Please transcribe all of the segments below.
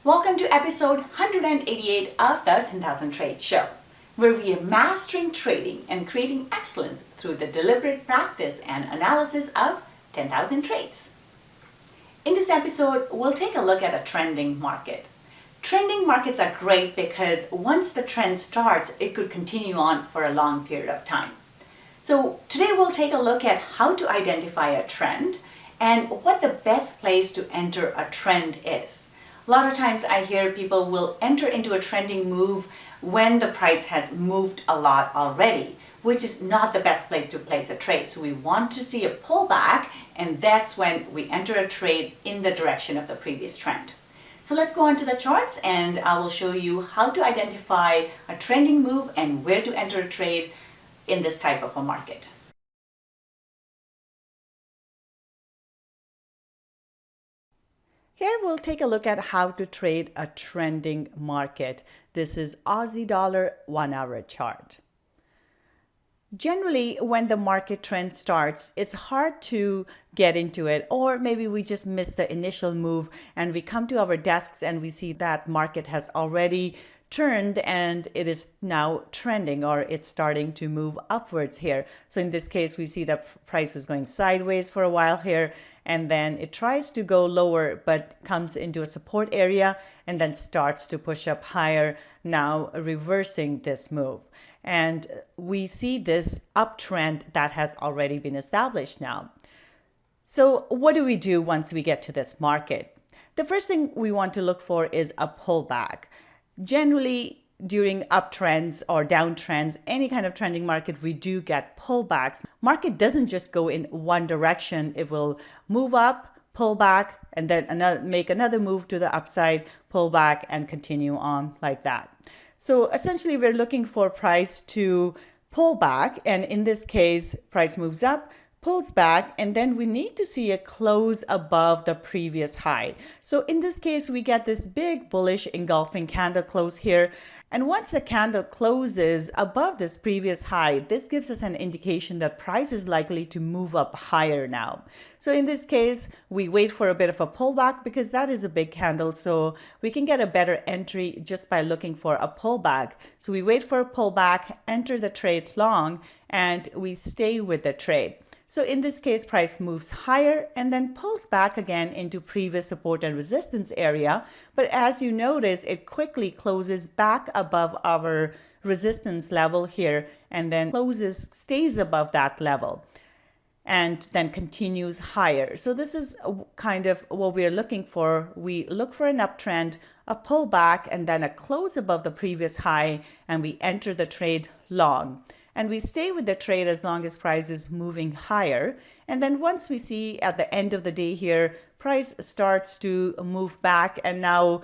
Welcome to episode 188 of the 10,000 Trade Show, where we are mastering trading and creating excellence through the deliberate practice and analysis of 10,000 trades. In this episode, we'll take a look at a trending market. Trending markets are great because once the trend starts, it could continue on for a long period of time. So today we'll take a look at how to identify a trend and what the best place to enter a trend is. A lot of times I hear people will enter into a trending move when the price has moved a lot already, which is not the best place to place a trade. So we want to see a pullback, and that's when we enter a trade in the direction of the previous trend. So let's go on to the charts, and I will show you how to identify a trending move and where to enter a trade in this type of a market. Here we'll take a look at how to trade a trending market. This is Aussie dollar 1 hour chart. Generally, when the market trend starts, it's hard to get into it, or maybe we just miss the initial move and we come to our desks and we see that market has already turned and it is now trending, or it's starting to move upwards here. So in this case, we see the price was going sideways for a while here, and then it tries to go lower but comes into a support area and then starts to push up higher, now reversing this move. And we see this uptrend that has already been established now. So what do we do once we get to this market? The first thing we want to look for is a pullback. Generally, during uptrends or downtrends, any kind of trending market, we do get pullbacks. Market doesn't just go in one direction. It will move up, pull back, and then make another move to the upside, pull back, and continue on like that. So essentially, we're looking for price to pull back. And in this case, price moves up, pulls back, and then we need to see a close above the previous high. So in this case, we get this big bullish engulfing candle close here. And once the candle closes above this previous high, this gives us an indication that price is likely to move up higher now. So in this case, we wait for a bit of a pullback because that is a big candle. So we can get a better entry just by looking for a pullback. So we wait for a pullback, enter the trade long, and we stay with the trade. So in this case, price moves higher and then pulls back again into previous support and resistance area. But as you notice, it quickly closes back above our resistance level here and then stays above that level and then continues higher. So this is kind of what we're looking for. We look for an uptrend, a pullback, and then a close above the previous high, and we enter the trade long. And we stay with the trade as long as price is moving higher. And then once we see at the end of the day here, price starts to move back, and now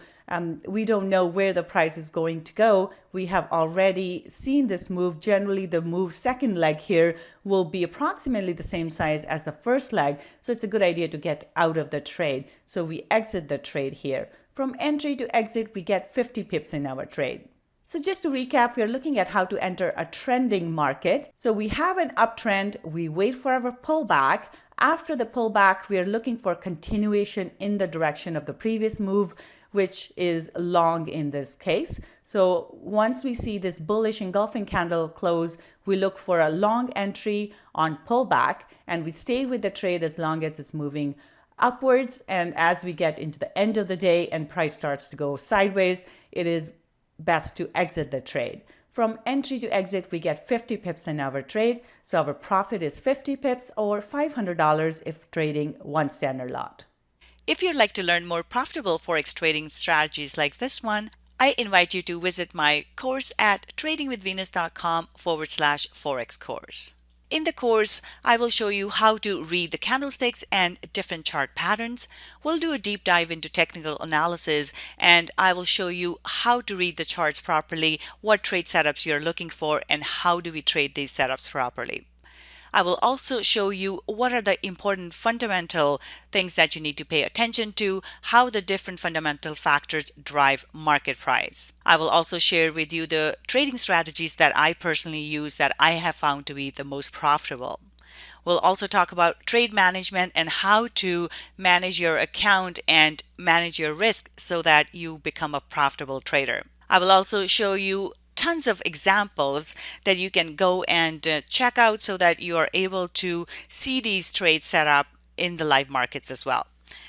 we don't know where the price is going to go. We have already seen this move. Generally, the move second leg here will be approximately the same size as the first leg. So it's a good idea to get out of the trade. So we exit the trade here. From entry to exit, we get 50 pips in our trade. So just to recap, we are looking at how to enter a trending market. So we have an uptrend, we wait for our pullback. After the pullback, we are looking for continuation in the direction of the previous move, which is long in this case. So once we see this bullish engulfing candle close, we look for a long entry on pullback, and we stay with the trade as long as it's moving upwards. And as we get into the end of the day and price starts to go sideways, it is best to exit the trade. From entry to exit, we get 50 pips in our trade. So our profit is 50 pips or $500 if trading one standard lot. If you'd like to learn more profitable Forex trading strategies like this one, I invite you to visit my course at tradingwithvenus.com/Forex course. In the course, I will show you how to read the candlesticks and different chart patterns. We'll do a deep dive into technical analysis, and I will show you how to read the charts properly, what trade setups you're looking for, and how do we trade these setups properly. I will also show you what are the important fundamental things that you need to pay attention to, how the different fundamental factors drive market price. I will also share with you the trading strategies that I personally use that I have found to be the most profitable. We'll also talk about trade management and how to manage your account and manage your risk so that you become a profitable trader. I will also show you tons of examples that you can go and check out so that you are able to see these trades set up in the live markets as well.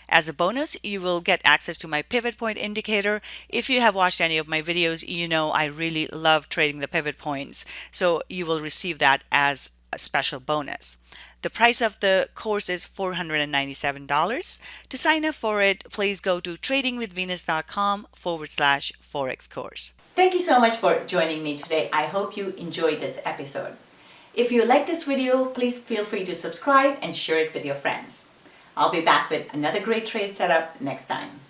As a bonus, you will get access to my pivot point indicator. If you have watched any of my videos, you know I really love trading the pivot points, so you will receive that as a special bonus. The price of the course is $497. To sign up for it, please go to tradingwithvenus.com/Forex course. Thank you so much for joining me today. I hope you enjoyed this episode. If you like this video, please feel free to subscribe and share it with your friends. I'll be back with another great trade setup next time.